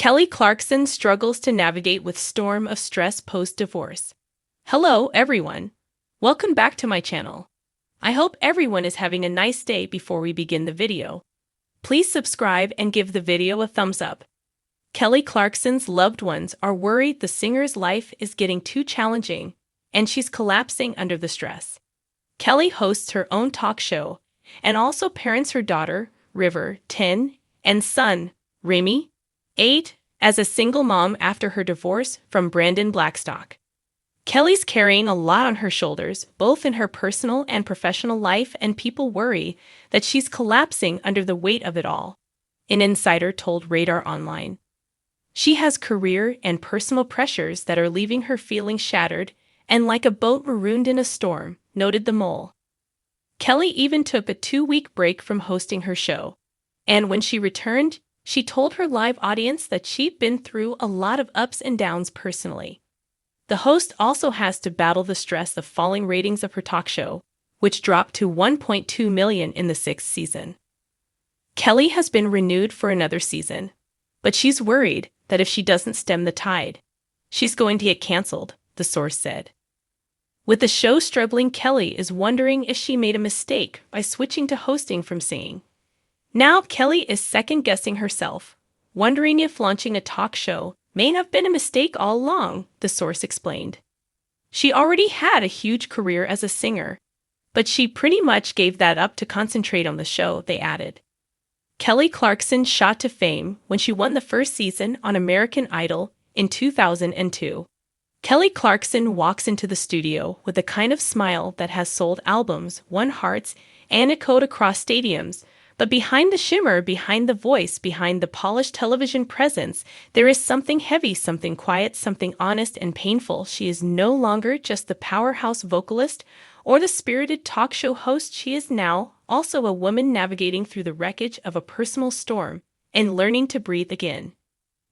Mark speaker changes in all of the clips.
Speaker 1: Kelly Clarkson struggles to navigate with storm of stress post-divorce. Hello, everyone. Welcome back to my channel. I hope everyone is having a nice day before we begin the video. Please subscribe and give the video a thumbs up. Kelly Clarkson's loved ones are worried the singer's life is getting too challenging, and she's collapsing under the stress. Kelly hosts her own talk show and also parents her daughter, River, 10, and son, Remy, 8, as a single mom after her divorce from Brandon Blackstock. Kelly's carrying a lot on her shoulders, both in her personal and professional life, and people worry that she's collapsing under the weight of it all, an insider told Radar Online. She has career and personal pressures that are leaving her feeling shattered and like a boat marooned in a storm, noted the Mole. Kelly even took a 2-week break from hosting her show, and when she returned, she told her live audience that she'd been through a lot of ups and downs personally. The host also has to battle the stress of falling ratings of her talk show, which dropped to 1.2 million in the 6th season. Kelly has been renewed for another season, but she's worried that if she doesn't stem the tide, she's going to get canceled, the source said. With the show struggling, Kelly is wondering if she made a mistake by switching to hosting from singing. Now Kelly is second-guessing herself, wondering if launching a talk show may have been a mistake all along, the source explained. She already had a huge career as a singer, but she pretty much gave that up to concentrate on the show, they added. Kelly Clarkson shot to fame when she won the first season on American Idol in 2002. Kelly Clarkson walks into the studio with a kind of smile that has sold albums, won hearts, and echoed across stadiums. But behind the shimmer, behind the voice, behind the polished television presence, there is something heavy, something quiet, something honest and painful. She is no longer just the powerhouse vocalist or the spirited talk show host. She is now also a woman navigating through the wreckage of a personal storm and learning to breathe again.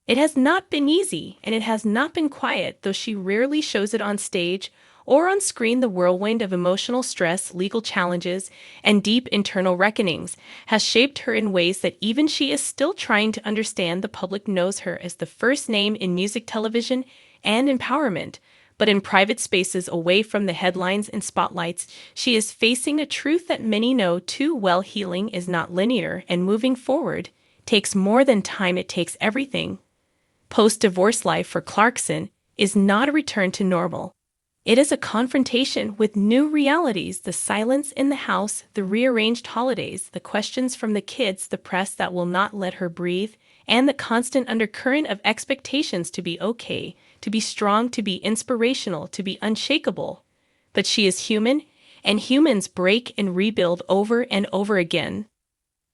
Speaker 1: It has not been easy, and it has not been quiet, though she rarely shows it on stage or on screen. The whirlwind of emotional stress, legal challenges, and deep internal reckonings has shaped her in ways that even she is still trying to understand. The public knows her as the first name in music, television, and empowerment, but in private spaces away from the headlines and spotlights, she is facing a truth that many know too well. Healing is not linear, and moving forward takes more than time. It takes everything. Post-divorce life for Clarkson is not a return to normal. It is a confrontation with new realities: the silence in the house, the rearranged holidays, the questions from the kids, the press that will not let her breathe, and the constant undercurrent of expectations to be okay, to be strong, to be inspirational, to be unshakable. But she is human, and humans break and rebuild over and over again.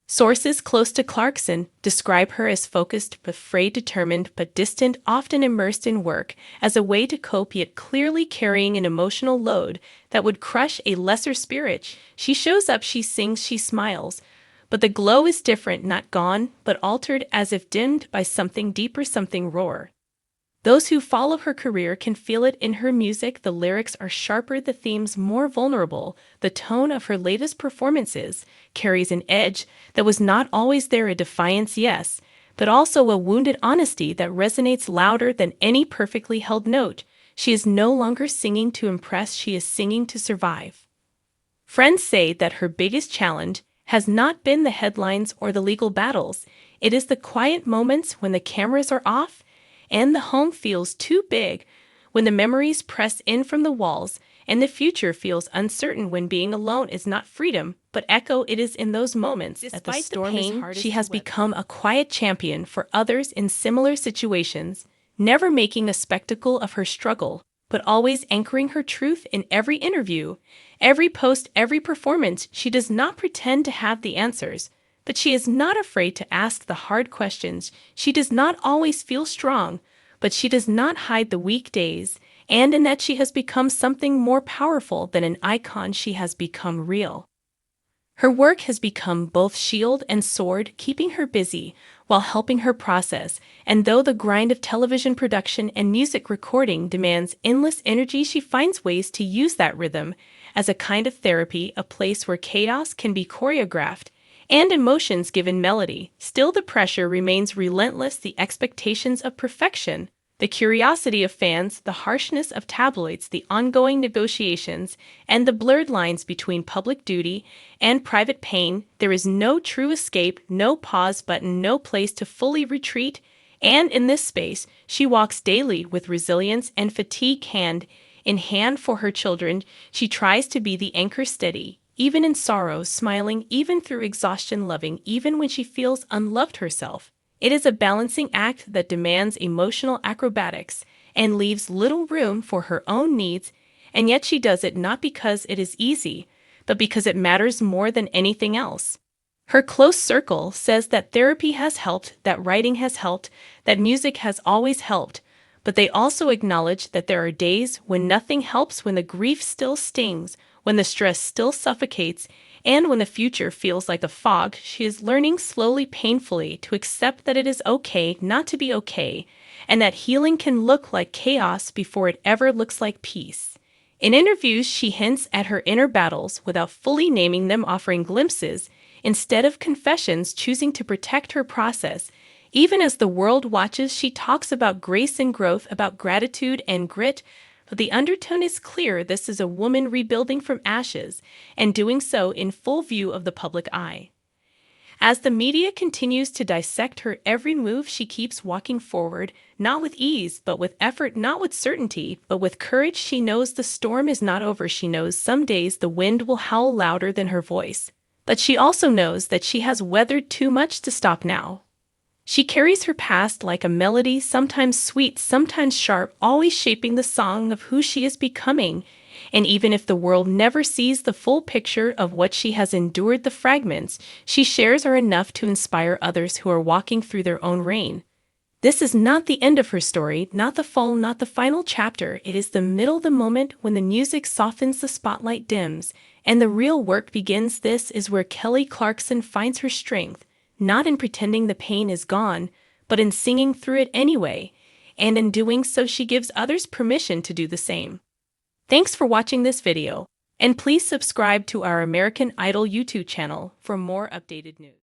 Speaker 1: Sources close to Clarkson describe her as focused, afraid, determined, but distant, often immersed in work as a way to cope, yet clearly carrying an emotional load that would crush a lesser spirit. She shows up, she sings, she smiles, but the glow is different, not gone, but altered, as if dimmed by something deeper, something rawer. Those who follow her career can feel it in her music. The lyrics are sharper, the themes more vulnerable. The tone of her latest performances carries an edge that was not always there, a defiance, yes, but also a wounded honesty that resonates louder than any perfectly held note. She is no longer singing to impress, she is singing to survive. Friends say that her biggest challenge has not been the headlines or the legal battles. It is the quiet moments when the cameras are off and the home feels too big, when the memories press in from the walls, and the future feels uncertain. When being alone is not freedom, but echo. It is in those moments that the storm is hardest. She has become a quiet champion for others in similar situations, never making a spectacle of her struggle, but always anchoring her truth in every interview, every post, every performance. She does not pretend to have the answers, but she is not afraid to ask the hard questions. She does not always feel strong, but she does not hide the weak days, and in that she has become something more powerful than an icon. She has become real. Her work has become both shield and sword, keeping her busy while helping her process, and though the grind of television production and music recording demands endless energy, she finds ways to use that rhythm as a kind of therapy, a place where chaos can be choreographed and emotions given melody. Still, the pressure remains relentless, the expectations of perfection, the curiosity of fans, the harshness of tabloids, the ongoing negotiations, and the blurred lines between public duty and private pain. There is no true escape, no pause button, no place to fully retreat, and in this space, she walks daily with resilience and fatigue hand in hand for her children. She tries to be the anchor, steady, even in sorrow, smiling, even through exhaustion, loving, even when she feels unloved herself. It is a balancing act that demands emotional acrobatics and leaves little room for her own needs, and yet she does it not because it is easy, but because it matters more than anything else. Her close circle says that therapy has helped, that writing has helped, that music has always helped, but they also acknowledge that there are days when nothing helps, when the grief still stings, when the stress still suffocates, and when the future feels like a fog. She is learning slowly, painfully, to accept that it is okay not to be okay, and that healing can look like chaos before it ever looks like peace. In interviews, she hints at her inner battles without fully naming them, offering glimpses instead of confessions, choosing to protect her process. Even as the world watches, she talks about grace and growth, about gratitude and grit, but the undertone is clear. This is a woman rebuilding from ashes, and doing so in full view of the public eye. As the media continues to dissect her every move, she keeps walking forward, not with ease, but with effort, not with certainty, but with courage. She knows the storm is not over. She knows some days the wind will howl louder than her voice, but she also knows that she has weathered too much to stop now. She carries her past like a melody, sometimes sweet, sometimes sharp, always shaping the song of who she is becoming. And even if the world never sees the full picture of what she has endured, the fragments she shares are enough to inspire others who are walking through their own rain. This is not the end of her story, not the fall, not the final chapter. It is the middle, the moment when the music softens, the spotlight dims, and the real work begins. This is where Kelly Clarkson finds her strength, not in pretending the pain is gone, but in singing through it anyway, and in doing so she gives others permission to do the same. Thanks for watching this video, and please subscribe to our American Idol YouTube channel for more updated news.